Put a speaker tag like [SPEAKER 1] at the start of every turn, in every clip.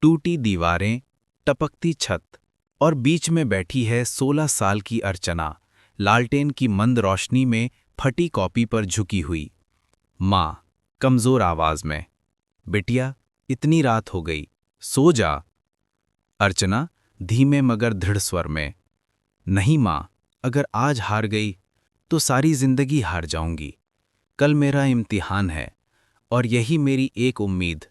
[SPEAKER 1] टूटी दीवारें, टपकती छत और बीच में बैठी है 16 साल की अर्चना, लालटेन की मंद रोशनी में फटी कॉपी पर झुकी हुई। माँ, कमजोर आवाज में, बिटिया, इतनी रात हो गई, सो जा। अर्चना, धीमे मगर दृढ़ स्वर में, नहीं माँ, अगर आज हार गई तो सारी जिंदगी हार जाऊंगी। कल मेरा इम्तिहान है और यही मेरी एक उम्मीद।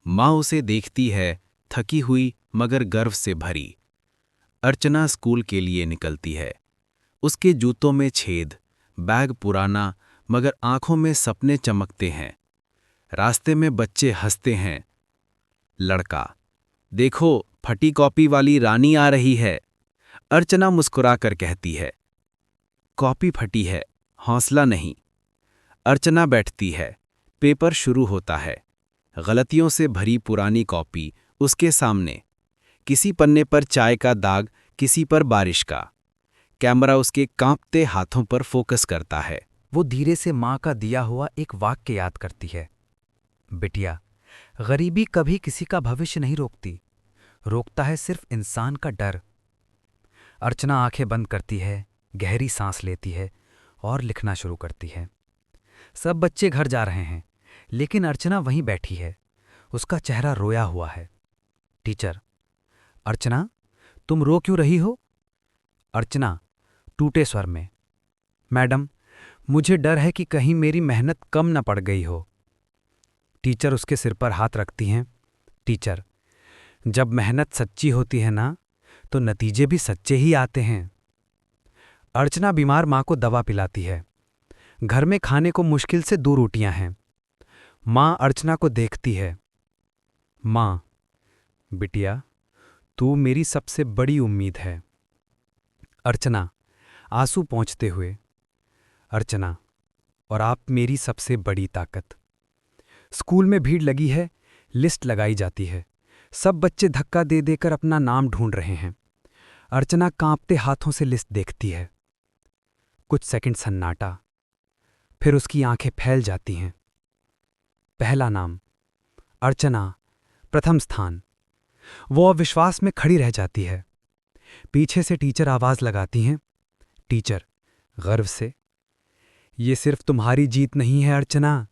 [SPEAKER 1] माँ उसे देखती है, थकी हुई मगर गर्व से भरी। अर्चना स्कूल के लिए निकलती है। उसके जूतों में छेद, बैग पुराना मगर आंखों में सपने चमकते हैं। रास्ते में बच्चे हंसते हैं। लड़का, देखो फटी कॉपी वाली रानी आ रही है। अर्चना मुस्कुराकर कहती है, कॉपी फटी है, हौसला नहीं। अर्चना बैठती है। पेपर शुरू होता है। गलतियों से भरी पुरानी कॉपी उसके सामने। किसी पन्ने पर चाय का दाग, किसी पर बारिश का। कैमरा उसके कांपते हाथों पर फोकस करता है।
[SPEAKER 2] वो धीरे से माँ का दिया हुआ एक वाक्य याद करती है, बिटिया, गरीबी कभी किसी का भविष्य नहीं रोकती, रोकता है सिर्फ इंसान का डर। अर्चना आंखें बंद करती है, गहरी सांस लेती है और लिखना शुरू करती है। सब बच्चे घर जा रहे हैं, लेकिन अर्चना वहीं बैठी है। उसका चेहरा रोया हुआ है। टीचर, अर्चना, तुम रो क्यों रही हो? अर्चना टूटे स्वर में, मैडम, मुझे डर है कि कहीं मेरी मेहनत कम न पड़ गई हो। टीचर उसके सिर पर हाथ रखती हैं। टीचर, जब मेहनत सच्ची होती है ना, तो नतीजे भी सच्चे ही आते हैं। अर्चना बीमार माँ को दवा पिलाती है। घर में खाने को मुश्किल से 2 रोटियां हैं। माँ अर्चना को देखती है। माँ, बिटिया, तू मेरी सबसे बड़ी उम्मीद है। अर्चना आंसू पोंछते हुए, अर्चना, और आप मेरी सबसे बड़ी ताकत। स्कूल में भीड़ लगी है, लिस्ट लगाई जाती है। सब बच्चे धक्का दे देकर अपना नाम ढूंढ रहे हैं। अर्चना कांपते हाथों से लिस्ट देखती है। कुछ सेकंड सन्नाटा, फिर उसकी आंखें फैल जाती हैं। पहला नाम, अर्चना, प्रथम स्थान। वो अविश्वास में खड़ी रह जाती है। पीछे से टीचर आवाज लगाती हैं। टीचर गर्व से, ये सिर्फ तुम्हारी जीत नहीं है अर्चना,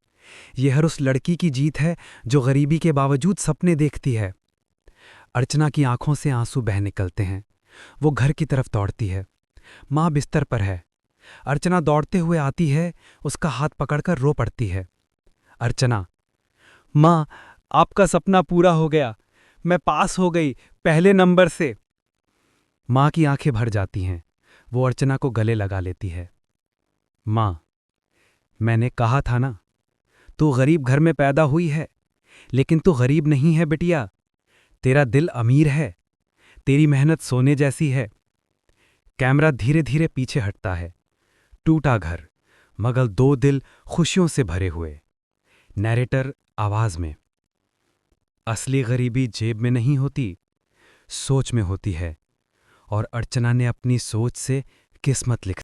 [SPEAKER 2] ये हर उस लड़की की जीत है जो गरीबी के बावजूद सपने देखती है। अर्चना की आंखों से आंसू बह निकलते हैं। वो घर की तरफ दौड़ती है। माँ बिस्तर पर है। अर्चना दौड़ते हुए आती है, उसका हाथ पकड़कर रो पड़ती है। अर्चना, माँ, आपका सपना पूरा हो गया, मैं पास हो गई, पहले नंबर से। माँ की आंखें भर जाती हैं। वो अर्चना को गले लगा लेती है। माँ, मैंने कहा था ना, तू गरीब घर में पैदा हुई है, लेकिन तू गरीब नहीं है बिटिया। तेरा दिल अमीर है, तेरी मेहनत सोने जैसी है। कैमरा धीरे धीरे पीछे हटता है। टूटा घर, मगर 2 दिल खुशियों से भरे हुए। नैरेटर आवाज में, असली गरीबी जेब में नहीं होती, सोच में होती है, और अर्चना ने अपनी सोच से किस्मत लिख